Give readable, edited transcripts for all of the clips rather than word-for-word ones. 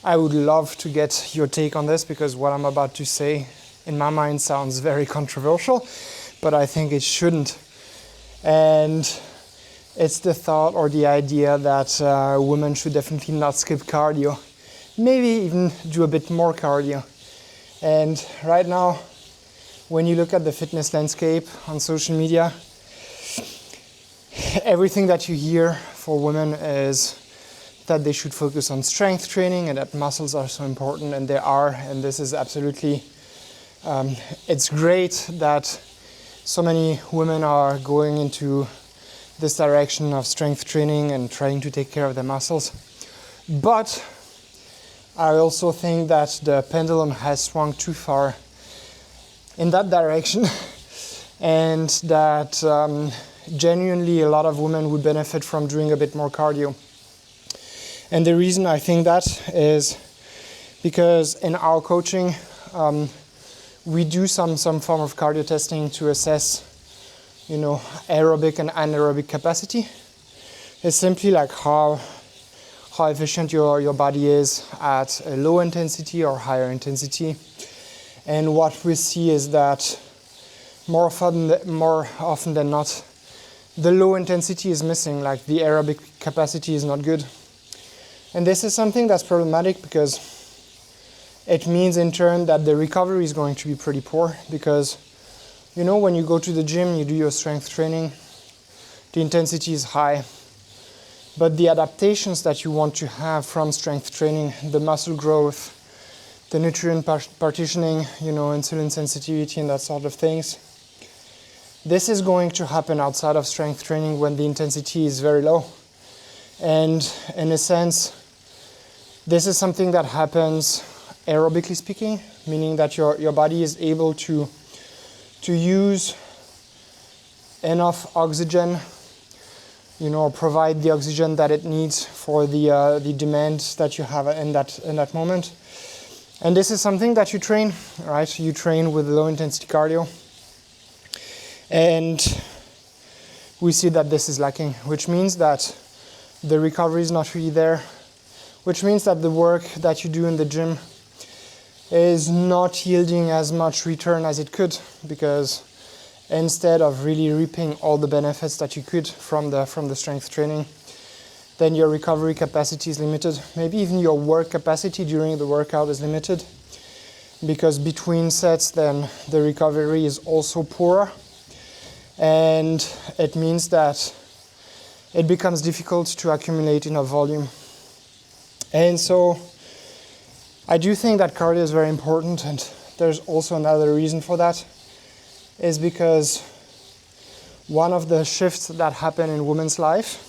I would love to get your take on this, because what I'm about to say in my mind sounds very controversial, but I think it shouldn't. And it's the thought or the idea that women should definitely not skip cardio, maybe even do a bit more cardio. And right now, when you look at the fitness landscape on social media, everything that you hear for women is that they should focus on strength training and that muscles are so important, and they are, and this is absolutely, it's great that so many women are going into this direction of strength training and trying to take care of their muscles. But I also think that the pendulum has swung too far in that direction and that genuinely a lot of women would benefit from doing a bit more cardio. And the reason I think that is because in our coaching, we do some form of cardio testing to assess, aerobic and anaerobic capacity. It's simply like how efficient your body is at a low intensity or higher intensity. And what we see is that more often than not, the low intensity is missing, like the aerobic capacity is not good. And this is something that's problematic because it means in turn that the recovery is going to be pretty poor, because when you go to the gym, you do your strength training, the intensity is high, but the adaptations that you want to have from strength training, the muscle growth, the nutrient partitioning, insulin sensitivity and that sort of things, this is going to happen outside of strength training when the intensity is very low. And in a sense, this is something that happens aerobically speaking, meaning that your body is able to use enough oxygen, provide the oxygen that it needs for the demand that you have in that moment. And this is something that you train, right? You train with low intensity cardio. And we see that this is lacking, which means that the recovery is not really there, which means that the work that you do in the gym is not yielding as much return as it could, because instead of really reaping all the benefits that you could from the strength training, then your recovery capacity is limited. Maybe even your work capacity during the workout is limited, because between sets then the recovery is also poorer, and it means that it becomes difficult to accumulate enough volume. And so I do think that cardio is very important, and there's also another reason for that, is because one of the shifts that happen in women's life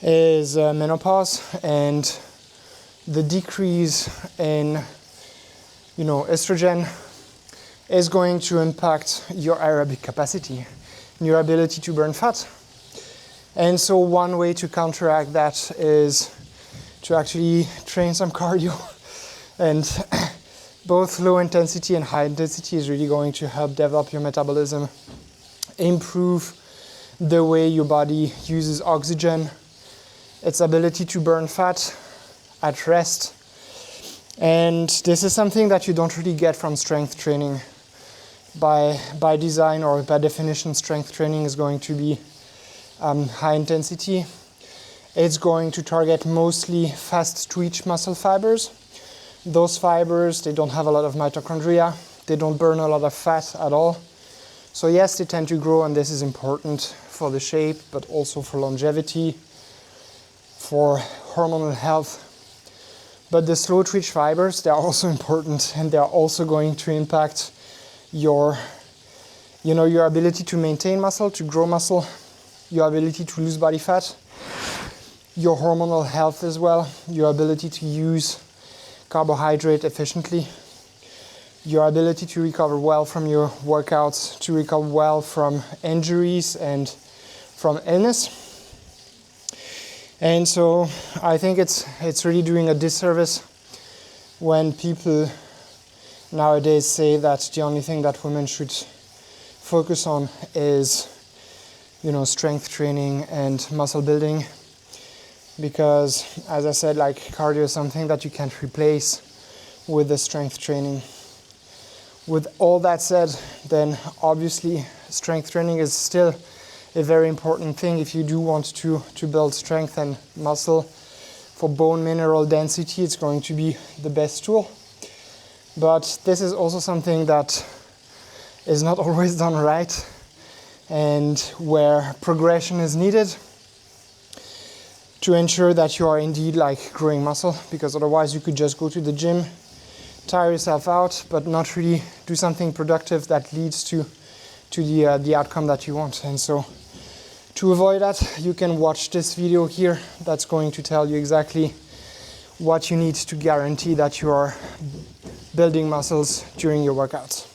is menopause, and the decrease in estrogen is going to impact your aerobic capacity and your ability to burn fat. And so one way to counteract that is to actually train some cardio. And both low intensity and high intensity is really going to help develop your metabolism, improve the way your body uses oxygen, its ability to burn fat at rest. And this is something that you don't really get from strength training. By design or by definition, strength training is going to be high intensity. It's going to target mostly fast twitch muscle fibers. Those fibers, they don't have a lot of mitochondria. They don't burn a lot of fat at all. So yes, they tend to grow, and this is important for the shape, but also for longevity, for hormonal health. But the slow twitch fibers, they are also important, and they are also going to impact your ability to maintain muscle, to grow muscle, your ability to lose body fat, your hormonal health as well, your ability to use carbohydrate efficiently, your ability to recover well from your workouts, to recover well from injuries and from illness. And so I think it's really doing a disservice when people nowadays say that the only thing that women should focus on is, strength training and muscle building. because as I said, like, cardio is something that you can't replace with the strength training. With all that said, then obviously strength training is still a very important thing if you do want to build strength and muscle. For bone mineral density, it's going to be the best tool. But this is also something that is not always done right, and where progression is needed to ensure that you are indeed like growing muscle, because otherwise you could just go to the gym, tire yourself out, but not really do something productive that leads to the outcome that you want. And so to avoid that, you can watch this video here that's going to tell you exactly what you need to guarantee that you are building muscles during your workouts.